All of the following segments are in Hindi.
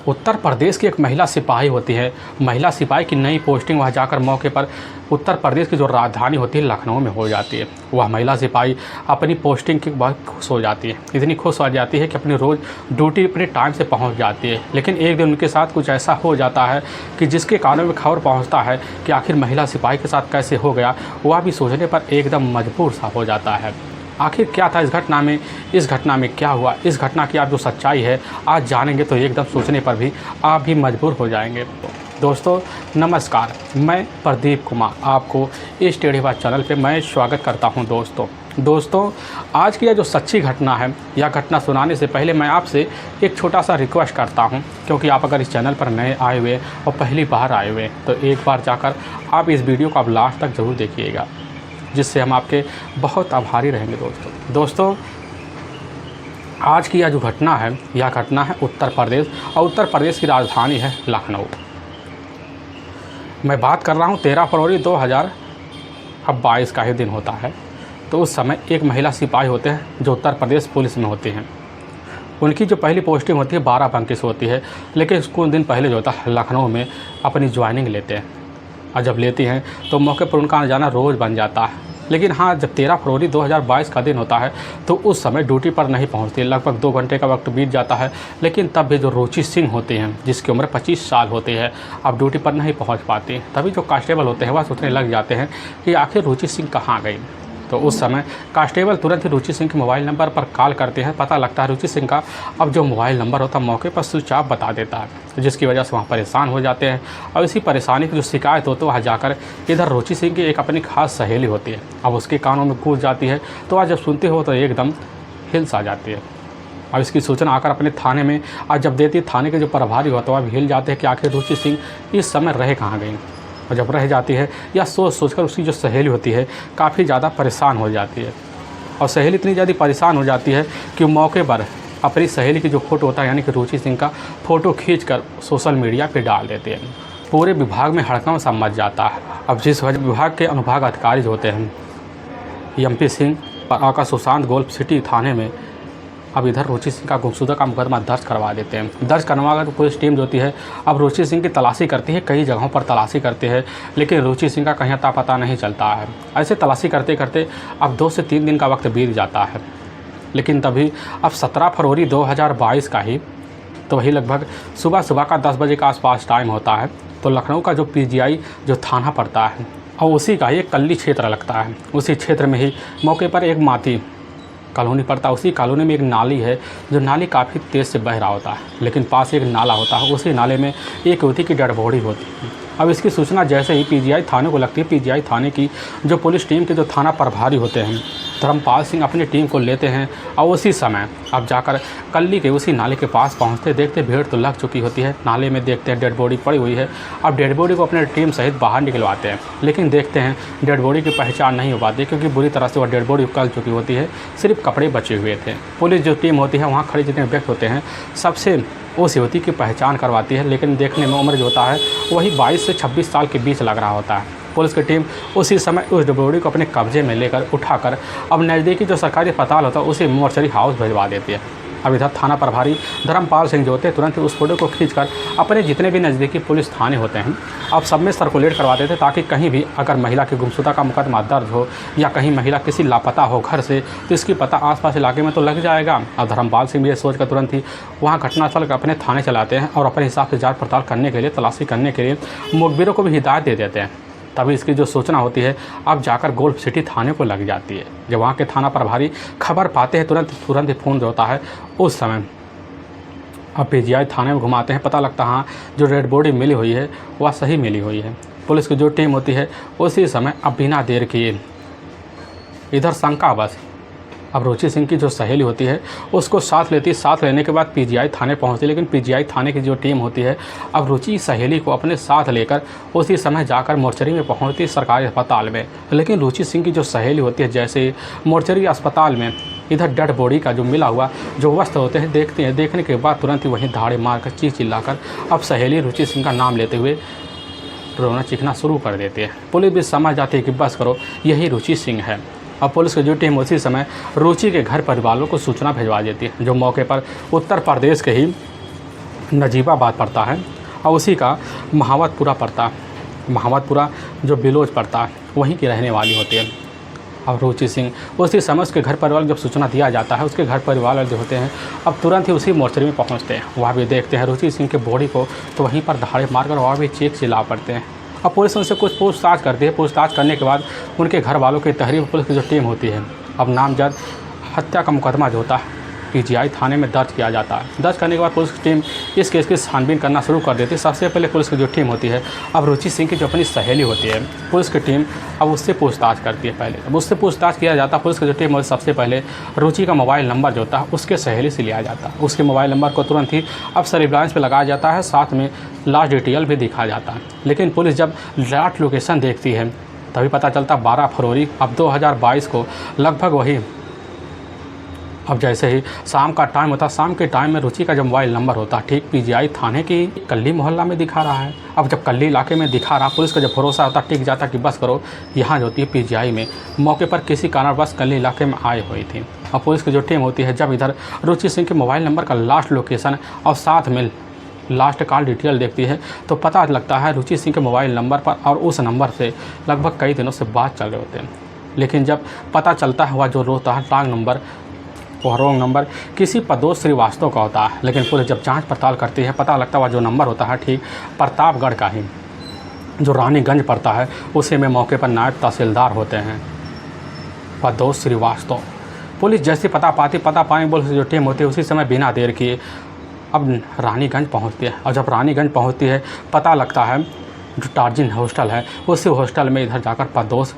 उत्तर प्रदेश की एक महिला सिपाही होती है। महिला सिपाही की नई पोस्टिंग वह जाकर मौके पर उत्तर प्रदेश की जो राजधानी होती है लखनऊ में हो जाती है। वह महिला सिपाही अपनी पोस्टिंग की बहुत खुश हो जाती है, इतनी खुश हो जाती है कि अपनी रोज़ ड्यूटी अपने टाइम से पहुंच जाती है। लेकिन एक दिन उनके साथ कुछ ऐसा हो जाता है कि जिसके कानों में खबर पहुंचता है कि आखिर महिला सिपाही के साथ कैसे हो गया। वह भी सोचने पर एकदम मजबूर सा हो जाता है। आखिर क्या था इस घटना में क्या हुआ, इस घटना की आप जो सच्चाई है आज जानेंगे तो एकदम सोचने पर भी आप भी मजबूर हो जाएंगे। दोस्तों नमस्कार, मैं प्रदीप कुमार आपको इस टेढ़ी बात चैनल पे मैं स्वागत करता हूं। दोस्तों आज की यह जो सच्ची घटना है, यह घटना सुनाने से पहले मैं आपसे एक छोटा सा रिक्वेस्ट करता हूं, क्योंकि आप अगर इस चैनल पर नए आए हुए और पहली बार आए हुए तो एक बार जाकर आप इस वीडियो को आप लास्ट तक ज़रूर देखिएगा, जिससे हम आपके बहुत आभारी रहेंगे। दोस्तों आज की यह जो घटना है, यह घटना है उत्तर प्रदेश और उत्तर प्रदेश की राजधानी है लखनऊ। मैं बात कर रहा हूँ 13 फरवरी 2022 का ही दिन होता है। तो उस समय एक महिला सिपाही होते हैं जो उत्तर प्रदेश पुलिस में होते हैं। उनकी जो पहली पोस्टिंग होती है 12 बंके से होती है, लेकिन कुछ दिन पहले जो होता है लखनऊ में अपनी ज्वाइनिंग लेते हैं। और जब लेती हैं तो मौके पर उनका आना जाना रोज़ बन जाता है। लेकिन हाँ, जब 13 फरवरी 2022 का दिन होता है तो उस समय ड्यूटी पर नहीं पहुंचती। लगभग 2 घंटे का वक्त बीत जाता है, लेकिन तब भी जो रुचि सिंह होते हैं जिसकी उम्र 25 साल होती है, अब ड्यूटी पर नहीं पहुंच पाती। तभी जो कांस्टेबल होते हैं वह सोचने लग जाते हैं कि आखिर रुचि सिंह कहाँ गई। तो उस समय कांस्टेबल तुरंत ही रुचि सिंह के मोबाइल नंबर पर कॉल करते हैं। पता लगता है रुचि सिंह का अब जो मोबाइल नंबर होता है मौके पर स्विच ऑफ बता देता है, जिसकी वजह से वहाँ परेशान हो जाते हैं। और इसी परेशानी की जो शिकायत होती है वहाँ जाकर इधर रुचि सिंह की एक अपनी खास सहेली होती है, अब उसके कानों में गूंज जाती है। तो वह जब सुनते हो तो एकदम हिल्स आ जाती है। अब इसकी सूचना आकर अपने थाने में आज जब देती है, थाने के जो प्रभारी होता है वह भी हिल जाते हैं कि आखिर रुचि सिंह इस समय रह कहाँ गई। और जब रह जाती है या सोचकर उसकी जो सहेली होती है काफ़ी ज़्यादा परेशान हो जाती है। और सहेली इतनी ज़्यादा परेशान हो जाती है कि मौके पर अपनी सहेली की जो फ़ोटो होता है यानी कि रुचि सिंह का फ़ोटो खींचकर सोशल मीडिया पे डाल देते हैं। पूरे विभाग में हड़कंप सा मच जाता है। अब जिस विभाग के अनुभाग अधिकारी जो होते हैं MP सिंह और आका सुशांत गोल्फ सिटी थाने में अब इधर रुचि सिंह का गुमशुदा का मुकदमा दर्ज करवा देते हैं। दर्ज करवा कर पुलिस टीम जो होती है अब रुचि सिंह की तलाशी करती है, कई जगहों पर तलाशी करते हैं, लेकिन रुचि सिंह का कहीं अता पता नहीं चलता है। ऐसे तलाशी करते करते अब 2 से 3 दिन का वक्त बीत जाता है। लेकिन तभी अब 17 फरवरी 2022 का ही तो वही लगभग सुबह का 10 बजे का आसपास टाइम होता है। तो लखनऊ का जो PGI जो थाना पड़ता है और उसी का एक कल्ली क्षेत्र लगता है। उसी क्षेत्र में ही मौके पर एक माती कॉलोनी पड़ता है। उसी कॉलोनी में एक नाली है, जो नाली काफ़ी तेज़ से बह रहा होता है, लेकिन पास एक नाला होता है। उसी नाले में एक युवती की डेड बॉडी होती है। अब इसकी सूचना जैसे ही PGI थाने को लगती है, PGI थाने की जो पुलिस टीम के जो थाना प्रभारी होते हैं धर्मपाल सिंह अपनी टीम को लेते हैं और उसी समय अब जाकर कल्ली के उसी नाले के पास पहुंचते, देखते भीड़ तो लग चुकी होती है। नाले में देखते हैं डेड बॉडी पड़ी हुई है। अब डेड बॉडी को अपने टीम सहित बाहर निकलवाते हैं, लेकिन देखते हैं डेड बॉडी की पहचान नहीं हो पाती, क्योंकि बुरी तरह से वह डेड बॉडी उकल चुकी होती है, सिर्फ कपड़े बचे हुए थे। पुलिस जो टीम होती है वहाँ खड़े जितने व्यक्ति होते हैं सबसे उस युवती की पहचान करवाती है, लेकिन देखने में उम्र जो होता है वही 22 से 26 साल के बीच लग रहा होता है। पुलिस की टीम उसी समय उस डेड बॉडी को अपने कब्जे में लेकर उठाकर अब नज़दीकी जो सरकारी अस्पताल होता है उसे मोर्चरी हाउस भिजवा देती है। अब इधर थाना प्रभारी धर्मपाल सिंह जो होते हैं तुरंत उस फोटो को खींचकर अपने जितने भी नज़दीकी पुलिस थाने होते हैं अब सब में सर्कुलेट करवा देते, ताकि कहीं भी अगर महिला की गुमशुदा का मुकदमा दर्ज हो या कहीं महिला किसी लापता हो घर से, तो इसकी पता आसपास इलाके में तो लग जाएगा। अब धर्मपाल सिंह भी ये सोचकर तुरंत ही वहाँ घटनास्थल अपने थाने चलाते हैं और अपने हिसाब से जांच पड़ताल करने के लिए, तलाशी करने के लिए मुखबिरों को भी हिदायत दे देते हैं। तभी इसकी जो सूचना होती है अब जाकर गोल्फ सिटी थाने को लग जाती है। जब वहाँ के थाना प्रभारी खबर पाते हैं तुरंत ही फ़ोन जो होता है उस समय अब PGI थाने में घुमाते हैं। पता लगता हाँ जो डेड बॉडी मिली हुई है वह सही मिली हुई है। पुलिस की जो टीम होती है उसी समय अब बिना देर किए इधर शंका बस अब रुचि सिंह की जो सहेली होती है उसको साथ लेती है। साथ लेने के बाद PGI थाने पहुंचती है, लेकिन PGI थाने की जो टीम होती है अब रुचि सहेली को अपने साथ लेकर उसी समय जाकर मोर्चरी में पहुंचती है सरकारी अस्पताल में। लेकिन रुचि सिंह की जो सहेली होती है जैसे मोर्चरी अस्पताल में इधर डेड बॉडी का जो मिला हुआ जो वस्त्र होते हैं देखते हैं, देखने के बाद तुरंत ही वहीं धाड़े मारकर चिल्लाकर अब सहेली रुचि सिंह का नाम लेते हुए रोना चीखना शुरू कर देती है। पुलिस भी समझ जाती है कि बस करो यही रुचि सिंह है। अब पुलिस की जो टीम उसी समय रुचि के घर परिवार को सूचना भिजवा देती है, जो मौके पर उत्तर प्रदेश के ही नजीबाबाद पड़ता है और उसी का महावतपुरा पड़ता है। महावतपुरा जो बिलोज पड़ता है वहीं की रहने वाली होती है। और रुचि सिंह उसी समय उसके घर परिवार जब सूचना दिया जाता है, उसके घर परिवार वाले जो होते हैं अब तुरंत ही उसी मोर्चरी में पहुंचते हैं। वहाँ भी देखते हैं रुचि सिंह के बॉडी को, तो वहीं पर दहाड़े मारकर वहाँ भी चीख चिल्ला पड़ते हैं। अब पुलिस उनसे कुछ पूछताछ करती है। पूछताछ करने के बाद उनके घर वालों की तहरीर पुलिस की जो टीम होती है, अब नामजद हत्या का मुकदमा जो होता है पीजीआई थाने में दर्ज किया जाता है। दर्ज करने के बाद पुलिस की टीम इस केस की छानबीन करना शुरू कर देती है। सबसे पहले पुलिस की जो टीम होती है, अब रुचि सिंह की जो अपनी सहेली होती है, पुलिस की टीम अब उससे पूछताछ करती है। पहले अब उससे पूछताछ किया जाता है। पुलिस की जो टीम होती है सबसे पहले रुचि का मोबाइल नंबर जो होता है उसके सहेली से लिया जाता है। उसके मोबाइल नंबर को तुरंत ही अब सर्विलांस पर लगाया जाता है, साथ में लास्ट डिटेल भी दिखाया जाता है। लेकिन पुलिस जब लास्ट लोकेशन देखती है तभी पता चलता 12 फरवरी अब 2022 को लगभग वही अब जैसे ही शाम का टाइम होता, शाम के टाइम में रुचि का जो मोबाइल नंबर होता ठीक पीजीआई थाने की कल्ली मोहल्ला में दिखा रहा है। अब जब कल्ली इलाके में दिखा रहा, पुलिस का जब भरोसा होता टिक जाता कि बस करो यहाँ जो होती है पीजीआई में मौके पर किसी कारणवश कल्ली इलाके में आए हुई थी। और पुलिस की जो टीम होती है जब इधर रुचि सिंह के मोबाइल नंबर का लास्ट लोकेशन और साथ में लास्ट कॉल डिटेल देखती है तो पता लगता है रुचि सिंह के मोबाइल नंबर पर और उस नंबर से लगभग कई दिनों से बात चल रहे होते हैं। लेकिन जब पता चलता है वह जो रोता है टांग नंबर, वह रॉन्ग नंबर किसी प्रदोष श्रीवास्तव का होता है। लेकिन पुलिस जब जांच पड़ताल करती है पता लगता है वह जो नंबर होता है ठीक प्रतापगढ़ का ही जो रानीगंज पड़ता है, उसी में मौके पर नायब तहसीलदार होते हैं प्रदोष श्रीवास्तव। पुलिस जैसे पता पाने पुलिस जो टीम होती है उसी समय बिना देर किए अब रानीगंज पहुंचती है। और जब रानीगंज पहुंचती है पता लगता है जो टार्जिन हॉस्टल है उसी हॉस्टल में इधर जाकर प्रदोष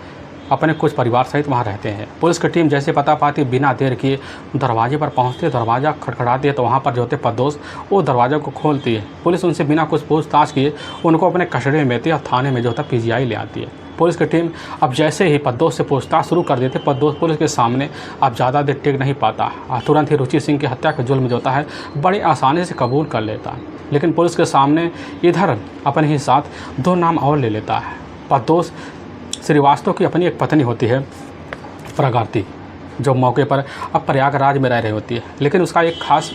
अपने कुछ परिवार सहित वहाँ रहते हैं। पुलिस की टीम जैसे पता पाती बिना देर किए दरवाजे पर पहुँचती है, दरवाज़ा खटखटाती है तो वहाँ पर जो होते प्रदोष वो दरवाज़े को खोलती है। पुलिस उनसे बिना कुछ पूछताछ किए उनको अपने कस्टडी में लेती है और थाने में जो होता पीजीआई ले आती है। पुलिस की टीम अब जैसे ही प्रदोष से पूछताछ शुरू कर देती है, प्रदोष पुलिस के सामने अब ज़्यादा देर टिक नहीं पाता और तुरंत ही रुचि सिंह की हत्या का जुल्म जो होता है बड़ी आसानी से कबूल कर लेता है। लेकिन पुलिस के सामने इधर अपने ही साथ 2 नाम और ले लेता है। प्रदोष श्रीवास्तव की अपनी एक पत्नी होती है प्रगति, जो मौके पर अब प्रयागराज में रह रही होती है। लेकिन उसका एक खास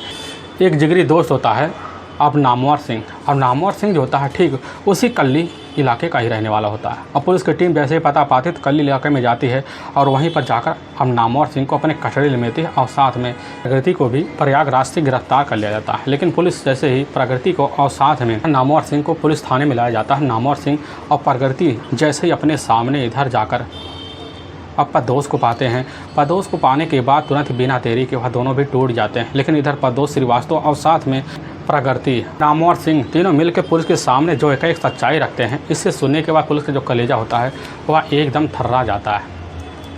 एक जिगरी दोस्त होता है अब नामवर सिंह। अब नामवर सिंह जो होता है ठीक उसी कल्ली इलाके का ही रहने वाला होता है। अब पुलिस की टीम जैसे ही पता पाती तो कल्ली इलाके में जाती है और वहीं पर जाकर अब नामवर सिंह को अपने कस्टडी में लेती है और साथ में प्रगति को भी प्रयागराज से गिरफ्तार कर लिया जाता है। लेकिन पुलिस जैसे ही प्रगति को और साथ में नामवर सिंह को पुलिस थाने में लाया जाता है, नामवर सिंह और प्रगति जैसे ही अपने सामने इधर जाकर अब प्रदोष को पाते हैं। प्रदोष को पाने के बाद तुरंत बिना देरी के वह दोनों भी टूट जाते हैं। लेकिन इधर प्रदोष श्रीवास्तव और साथ में प्रगति नामवर सिंह तीनों मिलकर पुलिस के सामने जो एक सच्चाई रखते हैं, इससे सुनने के बाद पुलिस का जो कलेजा होता है वह एकदम थर्रा जाता है।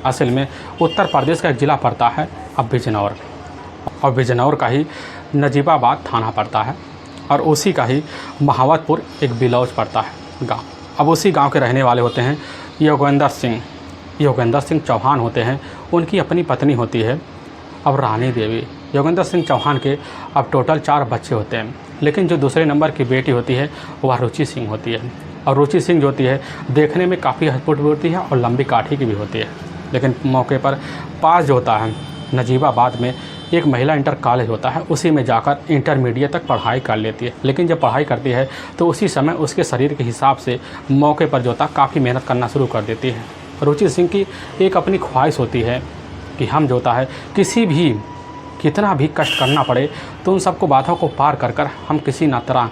असल में उत्तर प्रदेश का एक ज़िला पड़ता है अब बिजनौर, और बिजनौर का ही नजीबाबाद थाना पड़ता है और उसी का ही महावतपुर एक बिलौज पड़ता है गाँव। अब उसी गाँव के रहने वाले होते हैं योगेंद्र सिंह चौहान होते हैं। उनकी अपनी पत्नी होती है अब रानी देवी। योगेंद्र सिंह चौहान के अब टोटल 4 बच्चे होते हैं। लेकिन जो दूसरे नंबर की बेटी होती है वह रुचि सिंह होती है। और रुचि सिंह जो होती है देखने में काफ़ी हटपुट भी होती है और लंबी काठी की भी होती है। लेकिन मौके पर पास जो होता है नजीबाबाद में एक महिला इंटर कॉलेज होता है, उसी में जाकर इंटरमीडिएट तक पढ़ाई कर लेती है। लेकिन जब पढ़ाई करती है तो उसी समय उसके शरीर के हिसाब से मौके पर जो होता काफ़ी मेहनत करना शुरू कर देती है। रुचि सिंह की एक अपनी ख्वाहिश होती है कि हम जो होता है कितना भी कष्ट करना पड़े तो उन सबको बाधाओं को पार कर हम किसी ना तरह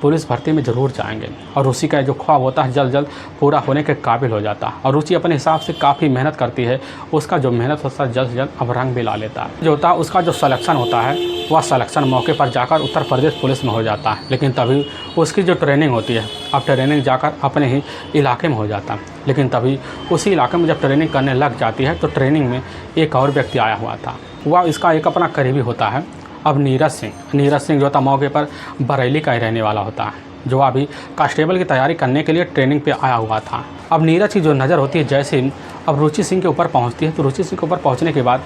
पुलिस भर्ती में ज़रूर जाएंगे। और रुचि का जो ख्वाब होता है जल्द पूरा होने के काबिल हो जाता है। और रुचि अपने हिसाब से काफ़ी मेहनत करती है, उसका जो मेहनत होता है जल्द से जल्द अब रंग भी ला लेता है। जो होता है उसका जो सलेक्शन होता है वह सलेक्शन मौके पर जाकर उत्तर प्रदेश पुलिस में हो जाता है। लेकिन तभी उसकी जो ट्रेनिंग होती है अब ट्रेनिंग जाकर अपने ही इलाके में हो जाता है। लेकिन तभी उसी इलाके में जब ट्रेनिंग करने लग जाती है तो ट्रेनिंग में एक और व्यक्ति आया हुआ था, वह इसका एक अपना करीबी होता है अब नीरज सिंह जो था मौके पर बरेली का ही रहने वाला होता है, जो अभी कांस्टेबल की तैयारी करने के लिए ट्रेनिंग पे आया हुआ था। अब नीरज की जो नज़र होती है जैसे अब रुचि सिंह के ऊपर पहुंचती है तो रुचि सिंह के ऊपर पहुंचने के बाद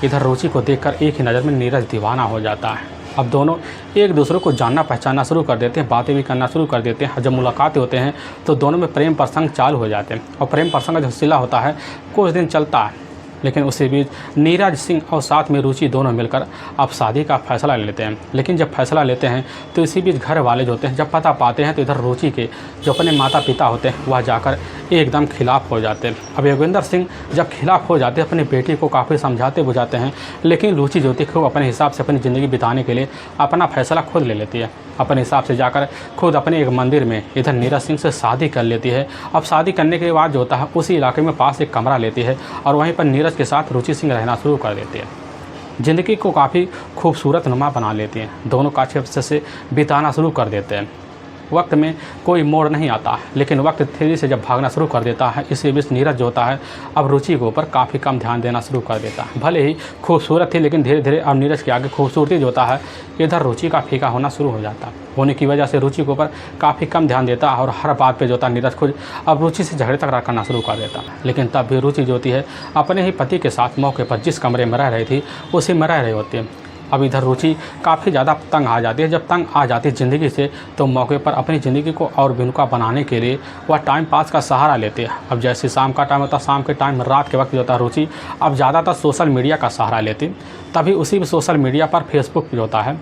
इधर रुचि को देखकर एक ही नज़र में नीरज दीवाना हो जाता है। अब दोनों एक दूसरे को जानना पहचानना शुरू कर देते हैं, बातें भी करना शुरू कर देते हैं। जब मुलाकातें होते हैं तो दोनों में प्रेम प्रसंग चालू हो जाते हैं और प्रेम प्रसंग का जो सिलसिला होता है कुछ दिन चलता है। लेकिन उसी बीच नीरज सिंह और साथ में रुचि दोनों मिलकर अब शादी का फैसला ले लेते हैं। लेकिन जब फैसला लेते हैं तो इसी बीच घर वाले जो होते हैं जब पता पाते हैं तो इधर रुचि के जो अपने माता पिता होते हैं वह जाकर एकदम खिलाफ हो जाते हैं। अब योगेंद्र सिंह जब खिलाफ हो जाते हैं अपनी बेटी को काफ़ी समझाते बुझाते हैं, लेकिन रुचि जो होती है वो अपने हिसाब से अपनी ज़िंदगी बिताने के लिए अपना फैसला खुद ले लेती है। अपने हिसाब से जाकर खुद अपने एक मंदिर में इधर नीरज सिंह से शादी कर लेती है। अब शादी करने के बाद जो होता है उसी इलाके में पास एक कमरा लेती है और वहीं पर नीरज के साथ रुचि सिंह रहना शुरू कर देती है। ज़िंदगी को काफ़ी खूबसूरत नुमा बना लेती हैं। दोनों अच्छे से बिताना शुरू कर देते हैं। वक्त में कोई मोड़ नहीं आता, लेकिन वक्त तेज़ी से जब भागना शुरू कर देता है इसी बीच नीरज जो होता है अब रुचि के ऊपर काफ़ी कम ध्यान देना शुरू कर देता है। भले ही खूबसूरत थी लेकिन धीरे धीरे अब नीरज के आगे खूबसूरती जो होता है इधर रुचि का फीका होना शुरू हो जाता है। होने की वजह से रुचि के ऊपर काफ़ी कम ध्यान देता है और हर बात पे जो होता है नीरज खुद अब रुचि से झगड़े तक करना शुरू कर देता है। लेकिन तब भी रुचि जो होती है अपने ही पति के साथ मौके पर जिस कमरे में रह रही थी उसी में रह रही होती है। अब इधर रुचि काफ़ी ज़्यादा तंग आ जाती है। जब तंग आ जाती है ज़िंदगी से तो मौके पर अपनी ज़िंदगी को और बेनुका बनाने के लिए वह टाइम पास का सहारा लेती है। अब जैसे शाम का टाइम होता है, शाम के टाइम रात के वक्त जो होता है रुचि अब ज़्यादातर सोशल मीडिया का सहारा लेती। तभी उसी सोशल मीडिया पर फेसबुक जो होता है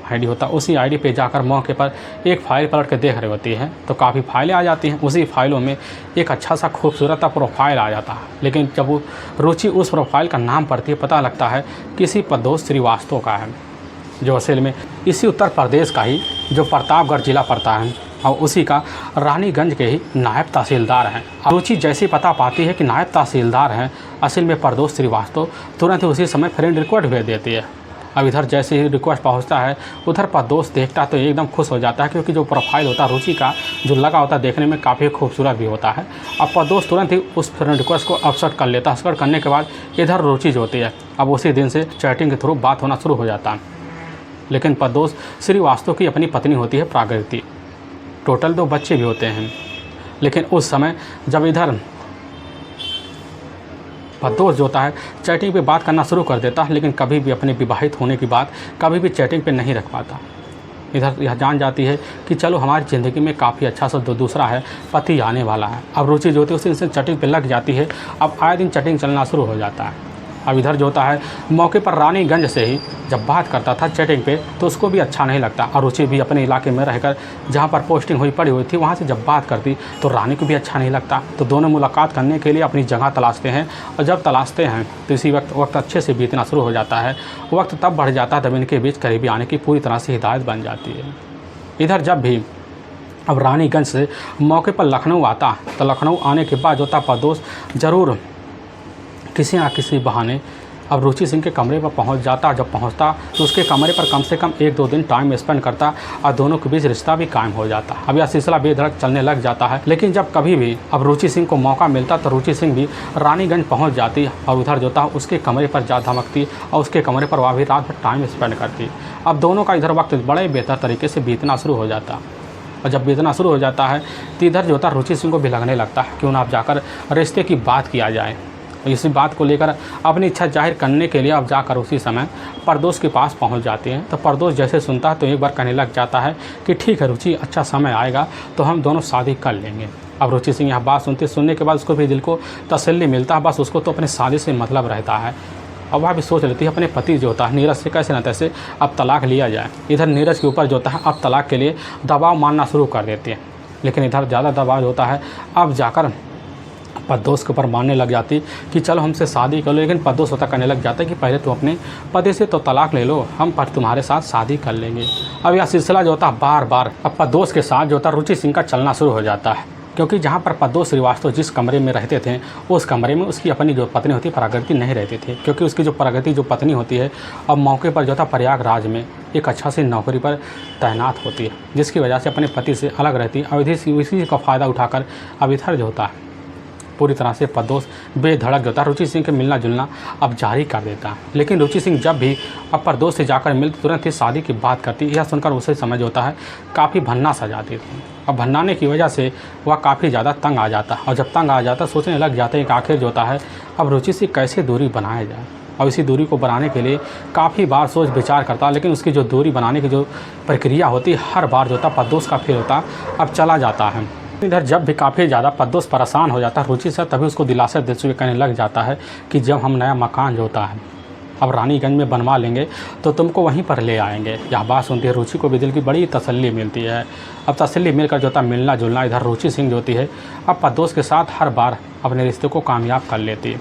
आईडी होता है उसी आईडी पे जाकर मौके पर एक फ़ाइल पलट के देख रही होती है तो काफ़ी फाइलें आ जाती हैं। उसी फाइलों में एक अच्छा सा खूबसूरत सा प्रोफाइल आ जाता है। लेकिन जब वो रुचि उस प्रोफाइल का नाम पढ़ती है पता लगता है किसी प्रदोष श्रीवास्तव का है, जो असल में इसी उत्तर प्रदेश का ही जो प्रतापगढ़ जिला पड़ता है और उसी का रानीगंज के ही नायब तहसीलदार हैं। रुचि जैसी पता पाती है कि नायब तहसीलदार हैं असल में प्रदोष श्रीवास्तव, तुरंत ही उसी समय फ्रेंड रिक्वेस्ट भेज देती है। अब इधर जैसे ही रिक्वेस्ट पहुंचता है उधर पर दोस्त देखता है तो एकदम खुश हो जाता है, क्योंकि जो प्रोफाइल होता है रुचि का जो लगा होता है देखने में काफ़ी खूबसूरत भी होता है। अब पर दोस्त तुरंत ही उस फ्रेंड रिक्वेस्ट को एक्सेप्ट कर लेता है। एक्सेप्ट करने के बाद इधर रुचि जो होती है अब उसी दिन से चैटिंग के थ्रू बात होना शुरू हो जाता है। लेकिन प्रदोष श्रीवास्तव की अपनी पत्नी होती है प्राकृति, टोटल 2 बच्चे भी होते हैं। लेकिन उस समय जब इधर प्रदोष जो होता है चैटिंग पे बात करना शुरू कर देता है, लेकिन कभी भी अपने विवाहित होने की बात कभी भी चैटिंग पे नहीं रख पाता। इधर यह जान जाती है कि चलो हमारी ज़िंदगी में काफ़ी अच्छा सा दूसरा है पति आने वाला है। अब रुचि जो होती है उसी दिन से चैटिंग पे लग जाती है। अब आए दिन चैटिंग चलना शुरू हो जाता है। अब इधर जो होता है मौके पर रानीगंज से ही जब बात करता था चैटिंग पे तो उसको भी अच्छा नहीं लगता और रुचि भी अपने इलाके में रहकर जहाँ पर पोस्टिंग हुई पड़ी हुई थी वहाँ से जब बात करती तो रानी को भी अच्छा नहीं लगता। तो दोनों मुलाकात करने के लिए अपनी जगह तलाशते हैं और जब तलाशते हैं तो इसी वक्त अच्छे से बीतना शुरू हो जाता है। वक्त तब बढ़ जाता है तब इनके बीच करीबी आने की पूरी तरह से हिदायत बन जाती है। इधर जब भी अब रानीगंज से मौके पर लखनऊ आता तो लखनऊ आने के बाद जो था प्रदोष ज़रूर किसी ना किसी बहाने अब रुचि सिंह के कमरे पर पहुंच जाता। जब पहुंचता तो उसके कमरे पर कम से कम 1-2 दिन टाइम स्पेंड करता और दोनों के बीच रिश्ता भी कायम हो जाता। अब यह सिलसिला बेधड़क चलने लग जाता है। लेकिन जब कभी भी अब रुचि सिंह को मौका मिलता तो रुचि सिंह भी रानीगंज पहुंच जाती और उधर जो था उसके कमरे पर जा धमकती और उसके कमरे पर वह भी रात भर टाइम स्पेंड करती। अब दोनों का इधर वक्त बड़े बेहतर तरीके से बीतना शुरू हो जाता। और जब बीतना शुरू हो जाता है तो इधर जो होता रुचि सिंह को भी लगने लगता है क्यों ना अब जाकर रिश्ते की बात किया जाए। इसी बात को लेकर अपनी इच्छा जाहिर करने के लिए अब जाकर उसी समय प्रदोष के पास पहुंच जाते हैं। तो प्रदोष जैसे सुनता है तो एक बार कहने लग जाता है कि ठीक है रुचि, अच्छा समय आएगा तो हम दोनों शादी कर लेंगे। अब रुचि सिंह यह बात सुनने के बाद उसको भी दिल को तसल्ली मिलता है। बस उसको तो अपने शादी से मतलब रहता है और वह भी सोच लेती है अपने पति जो होता है नीरज से कैसे न तैसे अब तलाक लिया जाए। इधर नीरज के ऊपर जो होता है अब तलाक के लिए दबाव मानना शुरू कर देती है। लेकिन इधर ज़्यादा दबाव होता है अब जाकर प्रदोष के ऊपर मानने लग जाती कि चलो हमसे शादी कर लो। लेकिन प्रदोष होता कहने लग जाता है कि पहले तुम अपने पति से तो तलाक ले लो, हम पर तुम्हारे साथ शादी कर लेंगे। अब यह सिलसिला जो होता है बार बार अब प्रदोष के साथ जो होता है रुचि सिंह का चलना शुरू हो जाता है। क्योंकि जहाँ पर प्रदोष श्रीवास्तव जिस कमरे में रहते थे उस कमरे में उसकी अपनी जो पत्नी होती है प्रकृति नहीं रहती थी, क्योंकि उसकी जो प्रकृति जो पत्नी होती है अब मौके पर जो था प्रयागराज में एक अच्छा सी नौकरी पर तैनात होती है, जिसकी वजह से अपने पति से अलग रहती है। और इसी का फ़ायदा उठाकर अब इधर जो होता है पूरी तरह से प्रदोष बेधड़क जो था रुचि सिंह के मिलना जुलना अब जारी कर देता है। लेकिन रुचि सिंह जब भी अब प्रदोष से जाकर मिलती तुरंत ही शादी की बात करती। यह सुनकर उसे समझ होता है काफ़ी भन्ना सा जाती थी। अब भन्नाने की वजह से वह काफ़ी ज़्यादा तंग आ जाता और जब तंग आ जाता सोचने लग जाते हैं कि आखिर जो होता है अब रुचि से कैसे दूरी बनाया जाए। और इसी दूरी को बनाने के लिए काफ़ी बार सोच विचार करता, लेकिन उसकी जो दूरी बनाने की जो प्रक्रिया होती हर बार जो होता प्रदोष का फेल होता अब चला जाता है। इधर जब भी काफ़ी ज़्यादा प्रदोष परेशान हो जाता है रुचि से, तभी उसको दिलासा देते हुए कहने लग जाता है कि जब हम नया मकान जो होता है अब रानीगंज में बनवा लेंगे तो तुमको वहीं पर ले आएंगे। यह बात सुनती है रुचि को भी दिल की बड़ी तसल्ली मिलती है। अब तसल्ली मिलकर जो होता मिलना जुलना इधर रुचि सिंह जो होती है अब प्रदोष के साथ हर बार अपने रिश्ते को कामयाब कर लेती है।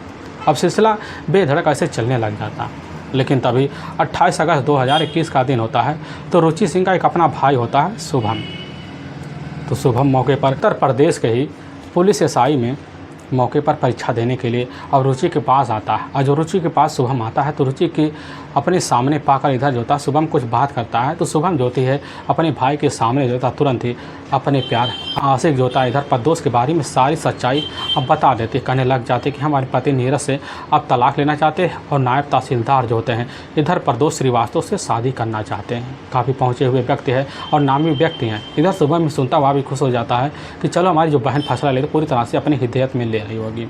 अब सिलसिला बेधड़क ऐसे चलने लग जाता। लेकिन तभी 28 अगस्त 2021 का दिन होता है तो रुचि सिंह का एक अपना भाई होता है शुभम। तो शुभम मौके पर उत्तर प्रदेश के ही पुलिस एसआई में मौके पर परीक्षा देने के लिए अब रुचि के पास आता है। और जो रुचि के पास शुभम आता है तो रुचि की अपने सामने पाकर इधर जो होता शुभम कुछ बात करता है तो शुभम जो होती है अपने भाई के सामने जो होता तुरंत ही अपने प्यार आशिक जो होता है इधर प्रदोष के बारे में सारी सच्चाई अब बता देती है। कहने लग जाते कि हमारे पति नीरज से अब तलाक लेना चाहते हैं और नायब तहसीलदार जो होते हैं इधर प्रदोष श्रीवास्तव से शादी करना चाहते हैं। काफ़ी पहुँचे हुए व्यक्ति है और नामी व्यक्ति हैं। इधर शुभम में सुनता हुआ भी खुश हो जाता है कि चलो हमारी जो बहन फैसला ले तो पूरी तरह से अपनी हिदायत में ले रही होगी।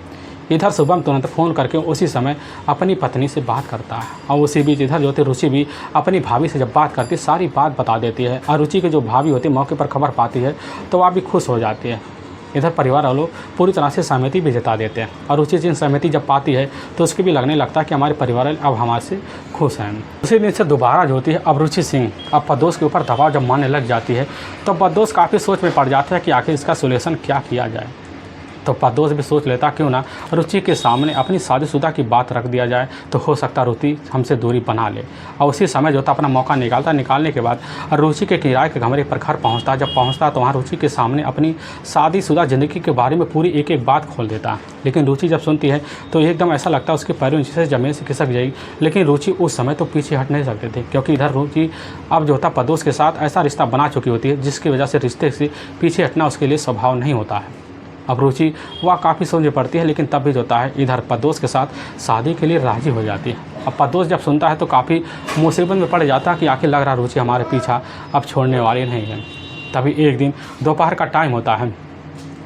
इधर शुभम तुरंत फ़ोन करके उसी समय अपनी पत्नी से बात करता है और उसी बीच इधर जो होती रुचि भी अपनी भाभी से जब बात करती सारी बात बता देती है। और रुचि की जो भाभी होती है मौके पर खबर पाती है तो वह भी खुश हो जाती है। इधर परिवार वालों पूरी तरह से सहमति भी जता देते हैं और रुचि जिन सहमति जब पाती है तो उसके भी लगने लगता है कि हमारे परिवार वाले अब हमारे से खुश हैं। उसी दिन से दोबारा जो होती है अब रुचि सिंह अब प्रदोष के ऊपर दबाव जब मारने लग जाती है तो प्रदोष काफ़ी सोच में पड़ जाता है कि आखिर इसका सोल्यूशन क्या किया जाए। तो प्रदोष भी सोच लेता क्यों ना रुचि के सामने अपनी शादीशुदा की बात रख दिया जाए तो हो सकता रुचि हमसे दूरी बना ले। और उसी समय जो था अपना मौका निकालने के बाद रुचि के किराए के कमरे पर घर पहुंचता। जब पहुंचता तो वहाँ रुचि के सामने अपनी शादीशुदा ज़िंदगी के बारे में पूरी एक एक बात खोल देता। लेकिन रुचि जब सुनती है तो एकदम ऐसा लगता है उसके पैरों नीचे से ज़मीन से खिसक जाएगी। लेकिन रुचि उस समय तो पीछे हट नहीं सकते थे क्योंकि इधर रुचि अब जो था प्रदोष के साथ ऐसा रिश्ता बना चुकी होती है जिसकी वजह से रिश्ते से पीछे हटना उसके लिए स्वभाव नहीं होता है। अब रुचि वह काफ़ी सोचनी पड़ती है लेकिन तब भी जो होता है इधर प्रदोष के साथ शादी के लिए राज़ी हो जाती है। अब प्रदोष जब सुनता है तो काफ़ी मुसीबत में पड़ जाता है कि आखिर लग रहा रुचि हमारे पीछा अब छोड़ने वाली नहीं है। तभी एक दिन दोपहर का टाइम होता है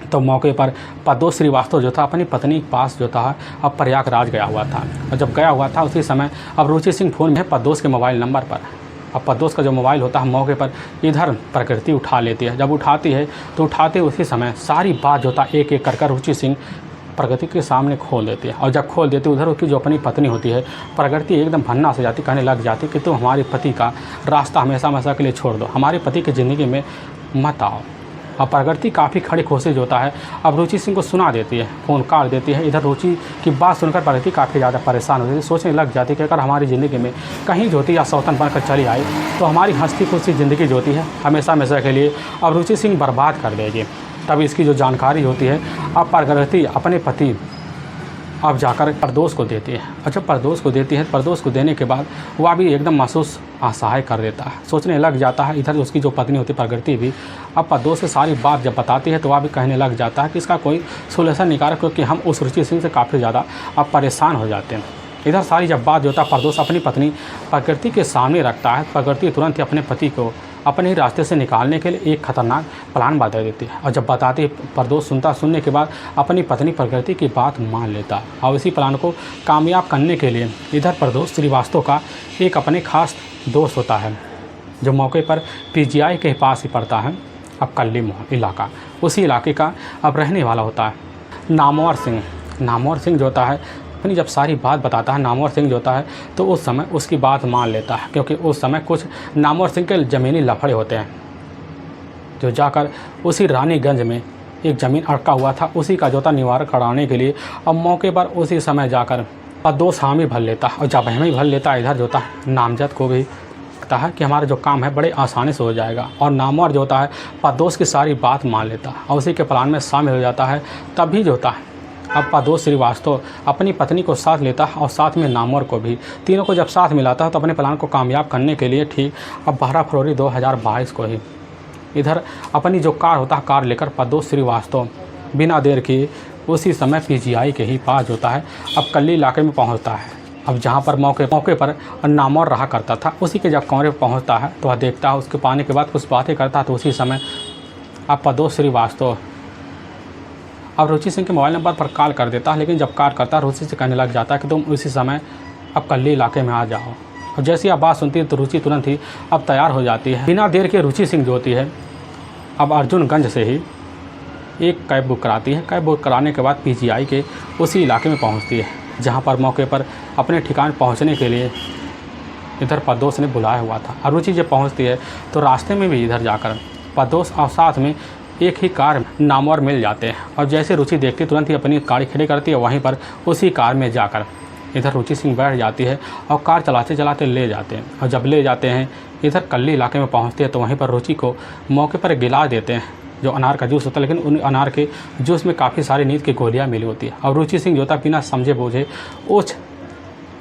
तो मौके पर प्रदोष श्रीवास्तव जो था अपनी पत्नी के पास जो था अब प्रयागराज गया हुआ था। और जब गया हुआ था उसी समय अब रुचि सिंह फ़ोन में प्रदोष के मोबाइल नंबर पर अब प्रदोष का जो मोबाइल होता है मौके पर इधर प्रकृति उठा लेती है। जब उठाती है तो उठाते उसी समय सारी बात जो होता एक एक कर रुचि सिंह प्रगति के सामने खोल देती है। और जब खोल देती है उधर उसकी जो अपनी पत्नी होती है प्रगति एकदम भन्ना से जाती कहने लग जाती कि तुम हमारे पति का रास्ता हमेशा हमेशा के लिए छोड़ दो, हमारे पति की ज़िंदगी में मत आओ। अब प्रगति काफ़ी खड़ी खोसे जो होता है अब रुचि सिंह को सुना देती है, फ़ोन काट देती है। इधर रुचि की बात सुनकर प्रगति काफ़ी ज़्यादा परेशान होती है, सोचने लग जाती है कि अगर हमारी ज़िंदगी में कहीं जो होती या सौतन बनकर चली आई तो हमारी हंसती खुशी ज़िंदगी जो होती है हमेशा हमेशा के लिए अब रुचि सिंह बर्बाद कर देगी। तब इसकी जो जानकारी होती है अब प्रगति अपने पति अब जाकर प्रदोष को देती है। और जब प्रदोष को देती है प्रदोष को देने के बाद वह भी एकदम महसूस असहाय कर देता है, सोचने लग जाता है। इधर उसकी जो पत्नी होती है प्रगति भी अब प्रदोष से सारी बात जब बताती है तो वह भी कहने लग जाता है कि इसका कोई सोल्यूशन निकाले क्योंकि हम उस रुचि सिंह से काफ़ी ज़्यादा अब परेशान हो जाते हैं। इधर सारी जब बात जो होता है प्रदोष अपनी पत्नी प्रकृति के सामने रखता है। प्रकृति तुरंत ही अपने पति को अपने ही रास्ते से निकालने के लिए एक खतरनाक प्लान बता देती है। और जब बताती है प्रदोष सुनने के बाद अपनी पत्नी प्रकृति की बात मान लेता है। और इसी प्लान को कामयाब करने के लिए इधर प्रदोष श्रीवास्तव का एक अपने खास दोस्त होता है जो मौके पर पीजीआई के पास ही पड़ता है अब कल्ली इलाका, उसी इलाके का अब रहने वाला होता है नामवर सिंह। नामवर सिंह जो होता है अपनी जब सारी बात बताता है नामवर सिंह जो होता है तो उस समय उसकी बात मान लेता है क्योंकि उस समय कुछ नामवर सिंह के ज़मीनी लफड़े होते हैं जो जाकर उसी रानीगंज में एक ज़मीन अटका हुआ था उसी का जो था निवारण कराने के लिए अब मौके पर उसी समय जाकर प्रदोष हामी भर लेता है। और जब हामी भर लेता है इधर जो होता है नामजद को भी लगता है कि हमारा जो काम है बड़े आसानी से हो जाएगा। और नामवर जो होता है प्रदोष की सारी बात मान लेता है और उसी के प्लान में शामिल हो जाता है। तभी जो होता है अब प्रदोष श्रीवास्तव अपनी पत्नी को साथ लेता है और साथ में नामवर को भी। तीनों को जब साथ मिलाता है तो अपने प्लान को कामयाब करने के लिए ठीक अब 12 फरवरी 2022 को ही इधर अपनी जो कार होता है कार लेकर प्रदोष श्रीवास्तव बिना देर किए उसी समय पीजीआई के ही पास होता है अब कल्ली इलाके में पहुंचता है। अब जहां पर मौके पर नामवर रहा करता था उसी के जब कमरे पर पहुँचता है तो वह देखता है उसके पाने के बाद कुछ बातें करता है। तो उसी समय अब प्रदोष श्रीवास्तव अब रुचि सिंह के मोबाइल नंबर पर कॉल कर देता है। लेकिन जब कॉल करता है रुचि से कहने लग जाता है कि तुम उसी समय अब कल्ली इलाके में आ जाओ। और जैसी आप बात सुनती है तो रुचि तुरंत ही अब तैयार हो जाती है। बिना देर के रुचि सिंह जो होती है अब अर्जुनगंज से ही एक कैब बुक कराती है। कैब बुक कराने के बाद पीजीआई के उसी इलाके में पहुंचती है जहां पर मौके पर अपने ठिकाने पहुंचने के लिए इधर प्रदोष ने बुलाया हुआ था। और रुचि जब पहुंचती है तो रास्ते में भी इधर जाकर प्रदोष और साथ में एक ही कार नामवर मिल जाते हैं। और जैसे रुचि देखती तुरंत ही अपनी गाड़ी खड़ी करती है। वहीं पर उसी कार में जाकर इधर रुचि सिंह बैठ जाती है और कार चलाते चलाते ले जाते हैं। और जब ले जाते हैं इधर कल्ली इलाके में पहुंचते हैं तो वहीं पर रुचि को मौके पर एक गिलास देते हैं जो अनार का जूस होता है। लेकिन उन अनार के जूस में काफ़ी सारी नींद की गोलियाँ मिली होती है। और रुचि सिंह जो था बिना समझे बूझे उस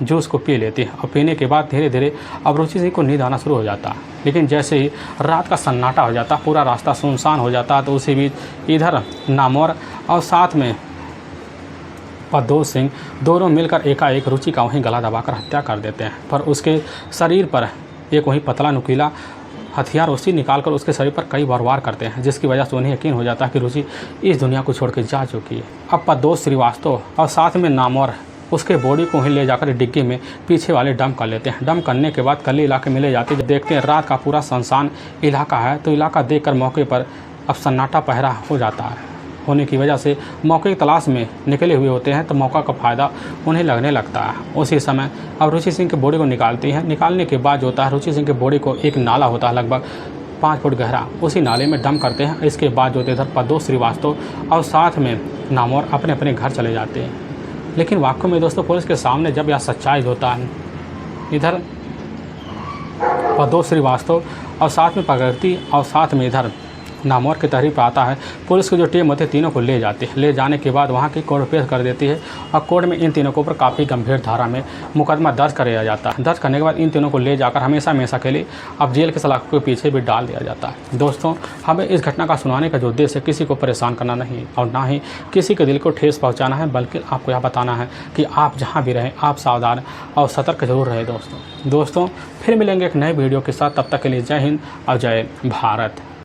जूस को पी लेती है। और पीने के बाद धीरे धीरे अब रुचि सिंह को नींद आना शुरू हो जाता है। लेकिन जैसे ही रात का सन्नाटा हो जाता, पूरा रास्ता सुनसान हो जाता, तो उसी बीच इधर नामवर और साथ में प्रदोष सिंह दोनों मिलकर एकाएक रुचि का वहीं गला दबाकर हत्या कर देते हैं। पर उसके शरीर पर एक वहीं पतला नुकीला हथियार उसी निकालकर उसके शरीर पर कई बार वार करते हैं, जिसकी वजह से उन्हें यकीन हो जाता है कि रुचि इस दुनिया को छोड़कर जा चुकी है। अब प्रदोष श्रीवास्तव और साथ में नामवर उसके बॉडी को ही ले जाकर डिग्गी में पीछे वाले डंप कर लेते हैं। डंप करने के बाद कल्ली इलाके में ले जाते हैं। जब देखते हैं रात का पूरा सुनसान इलाका है तो इलाका देखकर मौके पर अब सन्नाटा पहरा हो जाता है। होने की वजह से मौके की तलाश में निकले हुए होते हैं तो मौका का फ़ायदा उन्हें लगने लगता है। उसी समय अब रुचि सिंह के बॉडी को निकालती हैं। निकालने के बाद जो होता है रुचि सिंह के बॉडी को एक नाला होता है लगभग 5 फुट गहरा, उसी नाले में डंप करते हैं। इसके बाद जो इधर प्रदोष श्रीवास्तव और साथ में नामवर अपने अपने घर चले जाते हैं। लेकिन वाकई में दोस्तों पुलिस के सामने जब यह सच्चाई होता है, इधर प्रदोष श्रीवास्तव और साथ में प्रगति और साथ में इधर नामवर की तहरीर पर आता है। पुलिस की जो टीम होती है तीनों को ले जाती है। ले जाने के बाद वहाँ की कोर्ट पेश कर देती है और कोर्ट में इन तीनों के ऊपर काफ़ी गंभीर धारा में मुकदमा दर्ज कराया जाता है। दर्ज करने के बाद इन तीनों को ले जाकर हमेशा हमेशा के लिए अब जेल के सलाखों के पीछे भी डाल दिया जाता है। दोस्तों हमें इस घटना का सुनाने का जो उद्देश्य है किसी को परेशान करना नहीं और ना ही किसी के दिल को ठेस पहुँचाना है, बल्कि आपको यह बताना है कि आप जहाँ भी रहें आप सावधान और सतर्क जरूर रहें। दोस्तों फिर मिलेंगे एक नए वीडियो के साथ। तब तक के लिए जय हिंद और जय भारत।